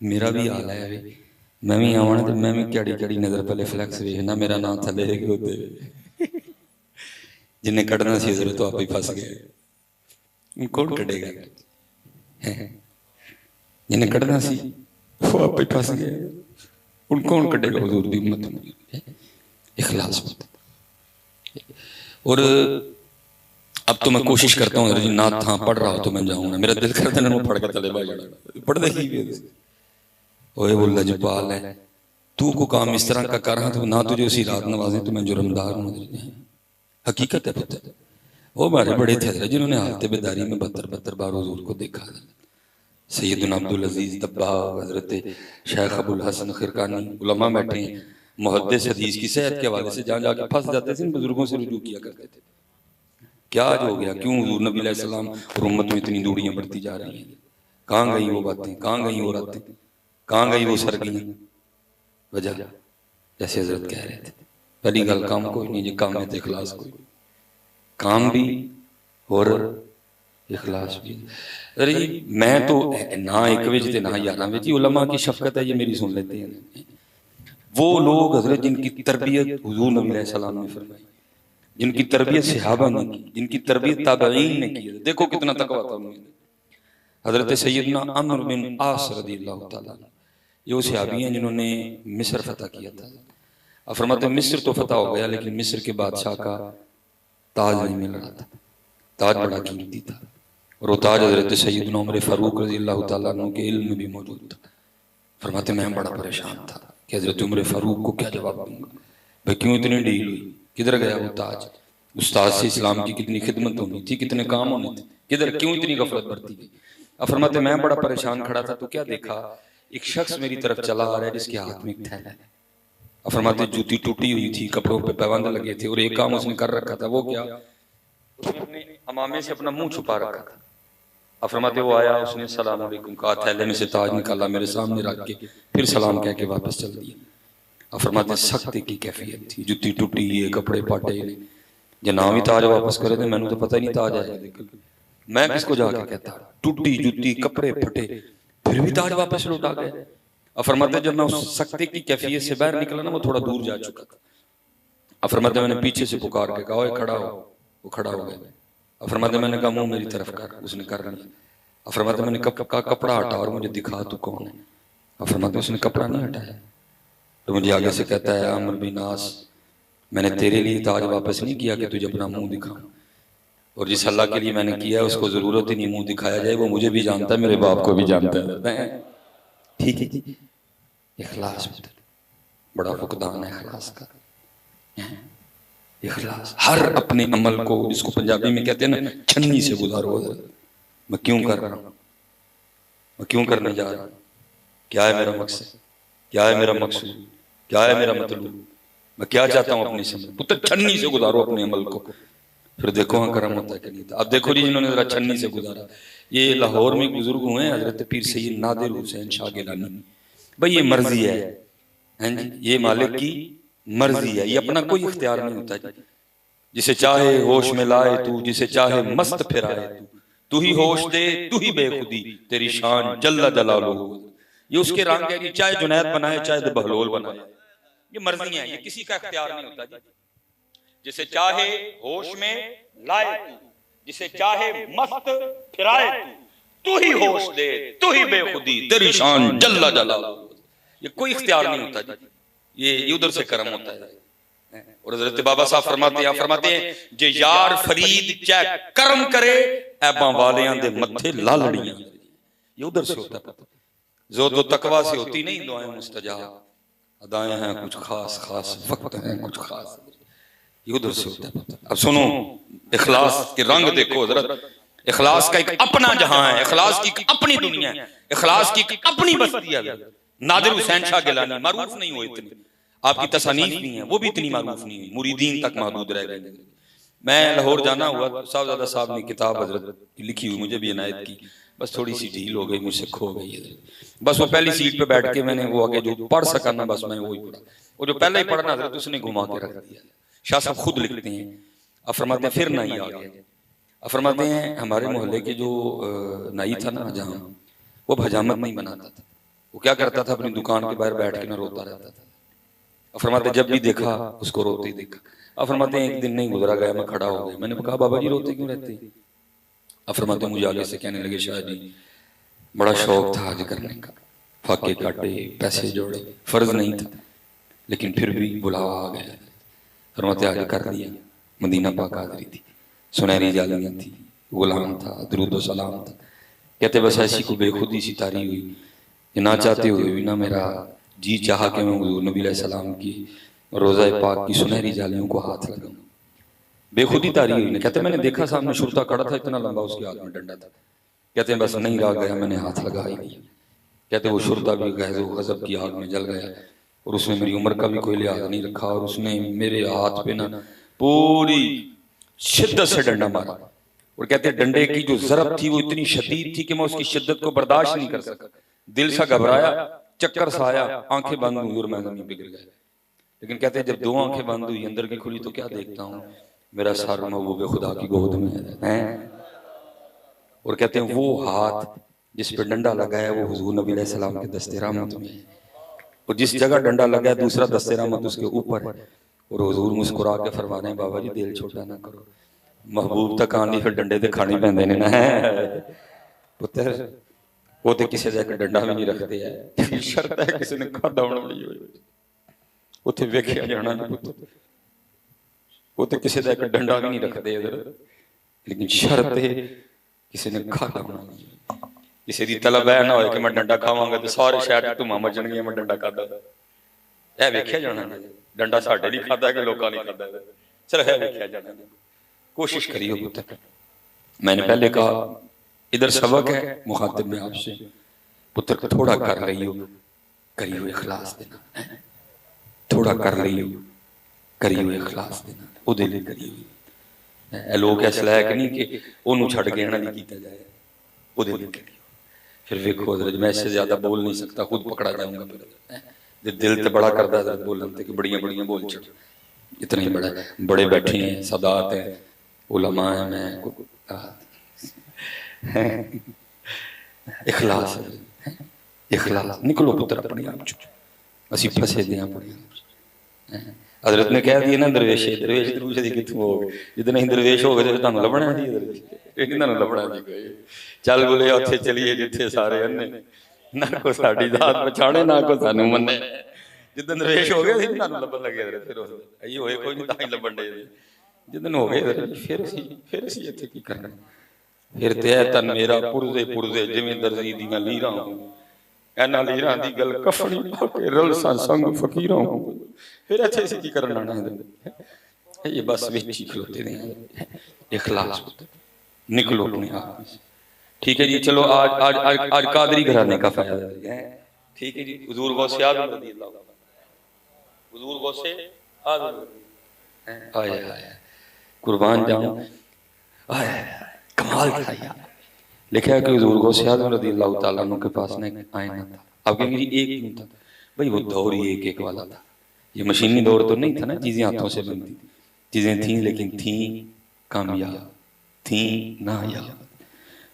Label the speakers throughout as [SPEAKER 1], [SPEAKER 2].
[SPEAKER 1] मेरा भी हाल है वे मैं भी आवां तो मैं भी क्याड़ी क्याड़ी नजर पहले फ्लैक्स वेखना मेरा नाम थले होते जिन्हें कढ़ना सी जरूरत तो आप ही फस गए कौन कढ़ेगा जिन्हें कढ़ना सी वो आप ही फंस गए उन कौन कढ़ेगा हुजूर की उम्मत में इखलास। और अब तो मैं कोशिश करता हूँ नाथ था पढ़ रहा हो तो मैं जाऊंगा मेरा दिल करता है पढ़ कर चले भाई पढ़ देखी ओए वो लजपाल है तू को काम इस तरह का कर रहा तो ना तुझे उसी रात नवाजे तो मैं जुर्मदार हूँ। हकीकत है पुत्र वो हमारे बड़े थे जिन्होंने हालत बेदारी में 72 बार हुजूर को देखा। सैयदना अब्दुल अजीज दब्बा हजरत शेख अबुल हसन खिरकानी उलमा बैठे हैं मुहद्दिस हदीस की सेहत के हवाले से जहाँ जाके फंस जाते थे बुजुर्गों से रुजू किया करते थे। क्या आज हो गया क्यों हुजूर नबी अलैहि सलाम और उम्मत में इतनी दूरियां बढ़ती जा रही हैं। कहाँ गई वो बातें कहाँ गई वो रातें कहाँ गई वो सरगियां। वजह जैसे हजरत कह रहे थे पहली गल काम कोई नहीं जो काम है इखलास कोई काम भी और इखलास भी। अरे जी मैं तो ना एक विच ते ना 11 विच उलमा की शफकत है ये मेरी सुन लेते हैं। वो लोग हजरत जिनकी तरबियत हुजूर नबी अलैहि सलाम ने फरमाई जिनकी तरबियत सहाबा ने की जिनकी तरबियत ताबईन ने की देखो कितना तकवा था उनमें। हजरत सैयदना अम्र बिन आस रज़ियल्लाहु तआला ये वो सहाबी हैं जिन्होंने मिस्र फतह किया था। अब फरमाते मिस्र तो फतह हो गया लेकिन मिस्र के बादशाह का ताज नहीं मिल रहा था। ताज बड़ा कीमती था और वो ताज हजरत सैयदना उमर फारूक रज़ियल्लाहु तआला अन्हु के इल्म में भी मौजूद था। फरमाते मैं बड़ा परेशान था कि हजरत उमर फारूक को क्या जवाब दूंगा भाई क्यों इतनी डील हुई किधर गया वो ताज उस्ताद से इस्लाम की कितनी खिदमत होनी थी कितने काम होने थे किधर क्यों इतनी गफलत बढ़ती गई। अब फरमाते मैं बड़ा परेशान खड़ा था तो क्या देखा एक शख्स मेरी तरफ चला आ रहा है जिसके हाथ में एक थैला है। अब फरमाते जूती टूटी हुई थी कपड़ों पे पैबंद लगे थे और एक काम उसने कर रखा था वो क्या उसने अपने अमामे से अपना मुंह छुपा रखा था। अब फरमाते वो आया उसने सलाम अलैकुम कहा थैले में से ताज निकाला मेरे सामने रख के फिर सलाम कह के वापस चल दिया। अब फरमाते सख्ती की कैफियत थी जुत्ती टूटी है कपड़े पाटे जो ना भी ताज वापस करे तो मैंने तो पता ही नहीं ताज आया मैं किसको जाके कहता टूटी जुत्ती कपड़े फटे फिर भी ताज वापस लौटा गया। अब फरमाते जब मैं उस सख्ती की कैफियत से बाहर निकला ना वो थोड़ा दूर जा चुका था। अब फरमाते मैंने पीछे से पुकार के कहा खड़ा हो वो खड़ा हो गया। अब फरमाते मैंने कहा मुंह मेरी तरफ कर उसने कर लिया। अब फरमाते मैंने कपड़ा हटा और मुझे दिखा तू कौन है। अब फरमाते उसने कपड़ा नहीं हटाया तो मुझे आगे से कहता है अमर बिन नास मैंने तेरे लिए ताज वापस नहीं किया कि तुझे अपना मुंह दिखाऊं और जिस अल्लाह के लिए मैंने किया उसको जरूरत ही नहीं मुंह दिखाया जाए वो मुझे भी जानता है मेरे बाप को भी जानता है। ठीक है जी इखलास बड़ा फुकदान है इखलास का। इखलास हर अपने अमल को जिसको पंजाबी में कहते हैं ना छन्नी से गुजारो। मैं क्यों कर रहा हूँ मैं क्यों करने जा रहा हूँ क्या है मेरा मकसद क्या है मेरा मकसूद क्या है मेरा मतलब मैं क्या चाहता हूँ अपने से पुत्र छन्नी से गुजारो अपने अमल को फिर देखो हाँ करम होता है कि नहीं था। अब देखो जी जिन्होंने जरा छन्नी से गुजारा ये लाहौर में बुजुर्ग हुए हैं हजरत पीर सैयद नादिर हुसैन शाह गिलानी भाई ये मर्जी है हैं जी ये मालिक की मर्जी है ये अपना कोई इख्तियार नहीं होता जी। जिसे चाहे होश में लाए तू जिसे चाहे मस्त फिराए तू ही होश दे तू ही बेखुदी तेरी शान जल्ला जलालुहू ये उसके रंग है कि चाहे जुनैद बनाए चाहे बहलोल बनाए ये मर्जी है ये किसी का इख्तियार नहीं होता जी। जिसे चाहे होश में लाए तू जिसे चाहे मस्त फिराए तू ही होश दे तू ही बेखुदी तेरी शान जल्ला जलालुहू ये कोई इख्तियार नहीं होता जी ये उधर से करम होता है। और हजरत बाबा साहब फरमाते हैं जे यार फरीद चाहे कर्म करे ऐबा वालियां दे मत्थे लालड़ियां ये उधर से होता है। जो तो तकवा से होती नहीं दुआएं मुस्तजाब अदाएं हैं कुछ खास खास वक्त हैं कुछ खास ये उधर से होता है। अब सुनो इखलास के रंग देखो हजरत इखलास का एक अपना जहां है इखलास की अपनी दुनिया है इखलास की अपनी बस्ती है। नादिर हुसैन शाह गिलानी मारूफ नहीं हुए इतनी आपकी तसानीफ नहीं है वो भी इतनी मारूफ नहीं हुई मुरीदीन तक महदूद रह गए। मैं लाहौर जाना हुआ साहबजादा साहब ने किताब हजरत की लिखी हुई मुझे भी इनायत की बस थोड़ी सी ढील हो गई मुझसे खो गई है बस वो पहली सीट पे बैठ के मैंने वो आगे जो पढ़ सका ना बस मैं वही पढ़ा वो जो पहले ही पढ़ना हजरत उसने घुमा के रख दिया। शाह साहब खुद लिखते हैं अब फरमाते हैं फिर नाई आ गए अब फरमाते हैं हमारे मोहल्ले के जो नाई था ना जहाँ वो भजामत नहीं बनाता था वो क्या करता था, अपनी दुकान के बाहर बैठ के ना रोता रहता था। अब फरमाते जब भी देखा उसको रोते ही देखा। अब फरमाते एक दिन नहीं गुजरा गया, मैं खड़ा हो गया, मैंने कहा बाबा जी रोते क्यों रहते? अब फरमाते मुझे आगे से कहने लगे, शाह जी बड़ा शौक था हज करने का, फाके काटे, पैसे जोड़े, फर्ज नहीं था, लेकिन फिर भी बुलावा आ गया। फरमाते हज कर लिया, मदीना पाक हाजरी थी, सुनहरी जालियां थी, गुलाम था, दरूद सलाम था। कहते बस ऐसी को बेखुदी सी तारी हुई कि ना चाहते हुए भी ना मेरा जी चाह के मैं हुजूर नबी अलैहिस्सलाम की रोज़ा पाक की सुनहरी जालियों को हाथ लगाऊं। बेखुदी तारी हुई ने। कहते मैंने देखा सामने शुरता खड़ा था, इतना लंबा, उसके हाथ में डंडा था। कहते बस नहीं रह गया, मैंने हाथ लगा ही दिया। कहते वो शुरता भी गजब की आग में जल गया और उसने मेरी उम्र का भी कोई लिहाज नहीं रखा और उसने मेरे हाथ पे ना पूरी शिद्दत से डंडा मारा। और कहते डंडे की जो जरब थी वो इतनी शदीद थी कि मैं उसकी शिद्दत को बर्दाश्त नहीं कर सका। दिल सा घबराया, चक्कर सा आया, आंखें बंद हुई और मैं जमीन पे गिर गया। लेकिन कहते जब दो आंखें बंद हुई, अंदर की खुली, तो क्या देखता हूँ, मेरा सर महबूब खुदा की गोद में है। और कहते हैं वो हाथ जिस पे डंडा लगा है वो हुजूर नबी अलैहि सलाम के दस्ते रहमत में है, और जिस जगह डंडा लगा है दूसरा दस्ते रहमत उसके ऊपर है। और हुजूर मुस्कुरा के फरमा रहे हैं, बाबा जी दिल छोटा ना करो, महबूब तक आनी फिर डंडे ते खाने पैंदे ने ना पुत्र। वो तो किसी जगह डंडा भी नहीं रखते है, शर्त है किसी ने खादा होना नहीं होई उथे वेखिया जाना नहीं पुत्र। वो तो किसी जगह डंडा भी नहीं रखते इधर, लेकिन शर्त है किसी ने खादा होना नहीं। किसी दी तलब है ना हो कि मैं डंडा खावांगा तो सारे शहर धुआं मचणगे मैं डंडा खादा, ऐ वेखिया जाना डंडा साडे नहीं खादा कि लोकां नहीं खादा, चल है वेखिया जाना। कोशिश करियो पुत्र। मैंने पहले कहा इधर सबक है मुखातिब में आपसे, पुत्र थोड़ा कर लियो, करियो इखलास देना, थोड़ा कर लियो, करियो इखलास देना, ओदे लिए करियो। लोग इस लायक नहीं कि ओनू छड़ के ना नहीं कीता जाए, ओदे लिए करियो। फिर वेखो हजरत मैं इससे ज्यादा बोल नहीं सकता, खुद पकड़ा जाऊंगा फिर। दिल ते बड़ा करदा हजरत बोलन ते कि बड़ियां बड़ियां बोल छड़, इतना ही बड़ा बड़े बैठे हैं, सादात है, उलमा है, मैं इखलास इखलास निकलो पुत्र अपने आप चो, असी फसे दे अपने आप। हजरत ने कह दिया ना दरवेश दरवेश दरूश दी किथों हो गए, जितने ही दरवेश हो गए तुहानू लभना जी, दरवेश इन्हां नू लभना जी कोई। चल बोले उत्थे चलिए जिथे सारे अन्ने, ना को साडी जात पछाणे ना को सानू मन्ने। जिदन दरवेश हो गए तुहानू लभन लगे फिर अई होए कोई नहीं तां ही लभन दे। जिदन हो गए फिर असी इत्थे की करना, फिर ते तन मेरा पुरजे पुरजे जिवें दर्जी दी लीरां हूं, एना लीरां दी गल कफनी पा के रलसा संग फकीरां हूं। फिर अच्छे से की करना है, ये बस विच ही खलोते ने। इखलास निकलो अपने आप में। ठीक है जी, चलो आज आज आज आज कादरी घराने का फायदा है। ठीक है जी, हुजूर गौसे आज़म रज़ियल्लाहु अन्हु, हुजूर गौसे आज़म आया कुर्बान जाऊं, आया कमाल था यार। लिखा है कि हुजूर गौसे आज़म रज़ियल्लाहु ताला अन्हु के पास ना आईना था। अब कहेंगे जी एक क्यों था? भाई वो दौर ही एक एक वाला था, ये मशीनी दौर तो नहीं था ना, चीजें हाथों से बनती थी, चीजें थी लेकिन थी कामयाब, थी नायाब।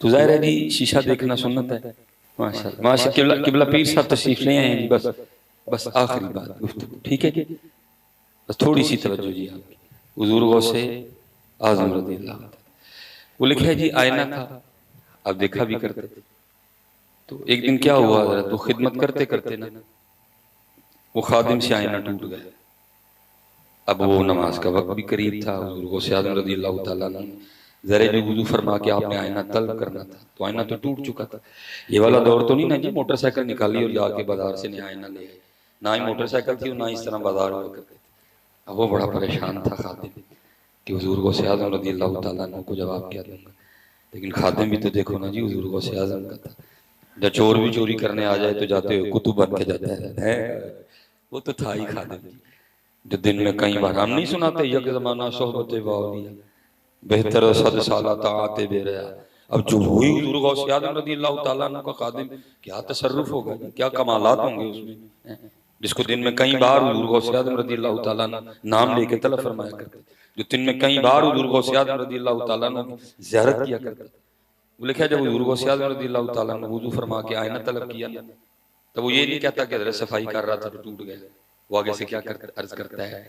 [SPEAKER 1] तो जाहिर है जी शीशा देखना सुन्नत है। माशाअल्लाह माशाअल्लाह, किबला पीर साहब तशरीफ ले आए हैं जी। बस बस आखिरी बात गुफ्तगू, ठीक है जी, बस थोड़ी सी तवज्जो जी आपकी। हुजूर गौसे आज़म रज़ियल्लाहु अन्हु, वो लिखा है जी आईना था, अब देखा भी करते। तो एक दिन क्या हुआ, जरा तो खिदमत करते करते ना वो खादिम से आईना टूट गया। अब वो नमाज का वक्त भी करीब था, हुजूर गौसे आज़म रज़ियल्लाहु ताला अन्हु जरे भी वुज़ू फरमा के आपने आईना तलब करना था, तो आईना तो टूट चुका था। ये वाला दौर तो नहीं ना जी मोटरसाइकिल निकाली और जाके बाजार से नया आईना ले आए, ना ही मोटरसाइकिल थी और ना इस तरह बाजार हुआ करते थे। अब वो बड़ा परेशान था खादिम कि हुजूर गौसे आज़म रज़ियल्लाहु ताला अन्हु को जवाब क्या दूंगा। लेकिन खादिम भी तो देखो ना जी हुजूर गौसे आज़म का था, जब चोर भी चोरी करने आ जाए तो जाते हुए कुतुब बन के जाता है। वो तो था ही खादिम जो दिन में कई बार, हम नहीं सुनाते यक ज़माना सोहबत वालिया बेहतर सद साला ताते बेरया। अब जो हुई हुजूर गौसे आज़म रज़ियल्लाहु ताला अन्हु का खादिम, क्या तसर्रुफ होगा, क्या कमालात होंगे उसमें, जिसको दिन में कई बार हुजूर गौसे आज़म रज़ियल्लाहु ताला अन्हु नाम लेके तलब फरमाया करते, जो दिन में कई बार हुजूर गौसे आज़म रज़ियल्लाहु ताला अन्हु ज़ियारत किया करते। वो लिखा जब हुजूर गौसे आज़म रज़ियल्लाहु ताला अन्हु वुज़ू फरमा के आईना तलब किया ना, तो वो ये नहीं कहता कि हजरत सफाई कर रहा था तो टूट गया। वो आगे से क्या अर्ज करता है,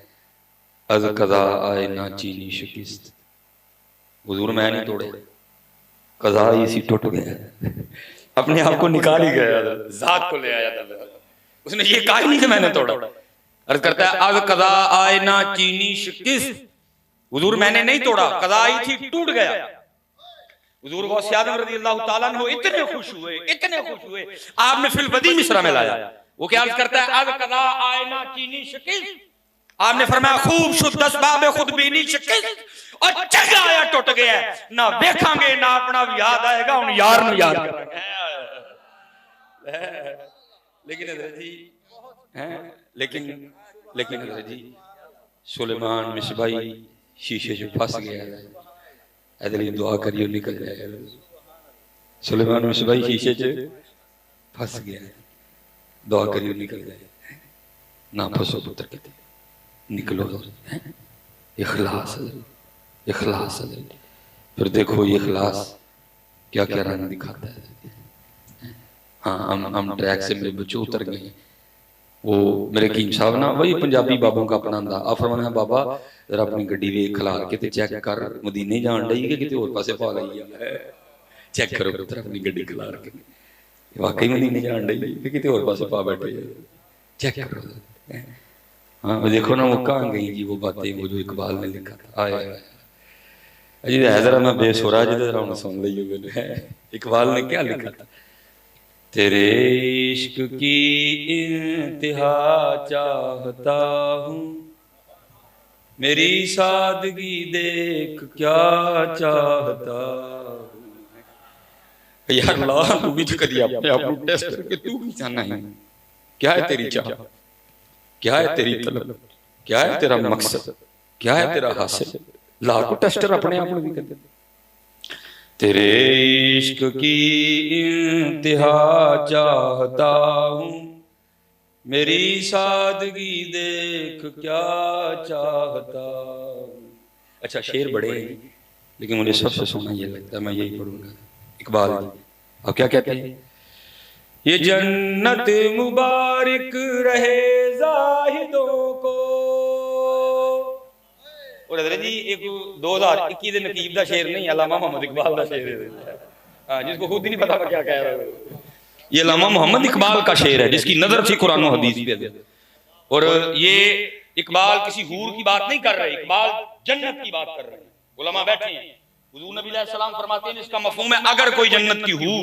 [SPEAKER 1] अज कदा आए ना चीनी शिकिस्त, हुजूर मैं नहीं तोड़े, कदा इसी टूट गया। अपने आप को निकाल ही गया, जात को ले आया था, उसने ये कहा ही नहीं कि मैंने तोड़ा। अर्ज करता है अज कदा आए ना चीनी शिकिस्त, हुजूर मैंने नहीं तोड़ा, कदा आई थी टूट गया। हुजूर गौस आज़म रज़ी अल्लाह ताला अन्हु इतने खुश हुए, आपने फिल बदी मिसरा में लाया। वो क्या अर्ज करता है, अज कदा आए ना चीनी शिकिस्त, आपने फरमाया खूब शुद्ध असबाब खुद बीनी शिकिस्त, और चंगा आया टूट गया, ना देखांगे ना अपना याद आएगा, उन यार ने याद करेंगे। लेकिन हज़रत जी लेकिन हज़रत जी सुलेमान मिसबाई शीशे से फंस गया, ऐसे दुआ करियो निकल जाएगा। सुलेमान मिसबाई शीशे से फंस गया, दुआ करियो निकल जाएगा। ना फंसो पुत्र कहते, निकलो, इखलास इखलास। फिर देखो ये इखलास क्या क्या रंग दिखाता है। हाँ हम ट्रैक से मेरे बच्चे उतर गए। वो मेरे कीम साहब ना वही पंजाबी बाबों का अपना अंदा आ फरमाना, बाबा जरा अपनी गड्डी वेख खलार के ते चेक कर, मदीने जान डई कि किते होर पासे पा लई है, चेक करो पुत्र अपनी गड्डी खलार के, वाकई मदीने जान डई कि किते होर पासे पा बैठे, चेक करो। हाँ देखो ना वो कहाँ गई जी वो बातें, वो जो इकबाल ने लिखा था। आया अजी हैदरा मैं बेसुरा जी जरा उन्हें सुन ली है। इकबाल ने क्या लिखा था, तेरे इश्क की इंतहा चाहता हूँ, मेरी सादगी देख क्या चाहता हूँ। यार अल्लाह तू भी तो कभी अपने आप को टेस्ट करके तू भी जाना है, क्या है तेरी चाह, क्या है तेरी तलब, क्या है तेरा मकसद, क्या है तेरा हासिल। लाखों टेस्टर अपने आप को भी करते। तेरे इश्क की इंतहा चाहता हूँ, मेरी सादगी देख क्या चाहता हूँ। अच्छा शेर बड़े हैं लेकिन मुझे सबसे सोना ये लगता है, मैं यही पढ़ूंगा। इकबाल अब क्या कहते हैं, ये जन्नत मुबारक रहे जाहिदों को। और हज़रत जी एक 2021 के नकीब दा शेर नहीं, अल्लामा मोहम्मद इकबाल दा शेर है। हां जिसको खुद ही नहीं पता मैं क्या कह रहा हूं। ये अल्लामा मोहम्मद इकबाल का शेर है जिसकी नजर थी कुरान और हदीस पे। और ये इकबाल किसी हूर की बात नहीं कर रहे, इकबाल जन्नत की बात कर रहे हैं। उलमा बैठे हैं, हुजूर नबी अलैहि सलाम फरमाते हैं इसका मफहूम है अगर कोई जन्नत की हूर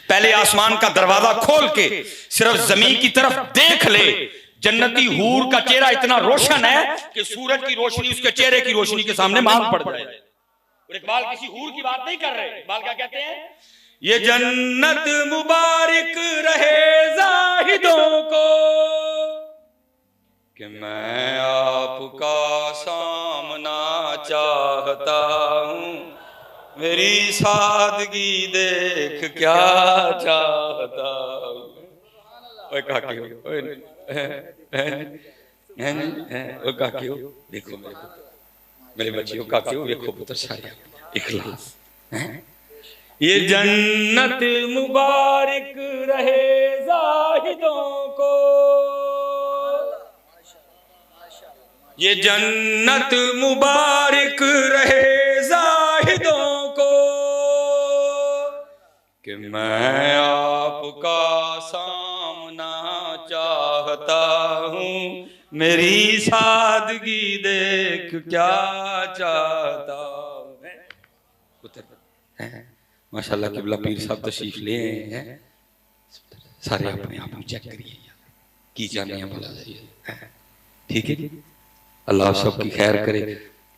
[SPEAKER 1] पहले आसमान का दरवाजा खोल के सिर्फ जमीन की तरफ देख ले, जन्नती हूर का चेहरा इतना रोशन है कि सूरज की रोशनी उसके चेहरे की रोशनी के सामने मांग पड़ जाए। और इकबाल किसी हूर की बात नहीं कर रहे, इकबाल क्या कहते हैं, ये जन्नत मुबारक रहे जाहिदों को कि मैं आपका सामना चाहता हूं, मेरी सादगी देख क्या चाहता हूं। ओए काके ओए काके हो, देखो मेरे बच्चियों काके हो, देखो पुत्र सारे इखलास। ये जन्नत मुबारक रहे जाहिदों को, ये जन्नत मुबारक रहे जाहिदों को कि मैं आपका सामना चाहता हूँ, मेरी सादगी देख क्या चाहता हूँ। माशाल्लाह किबला पीर साहब तशरीफ ले हैं, सारे अपने आप चेक करिए की जाने हैं भला, ठीक है। अल्लाह सबकी खैर करे।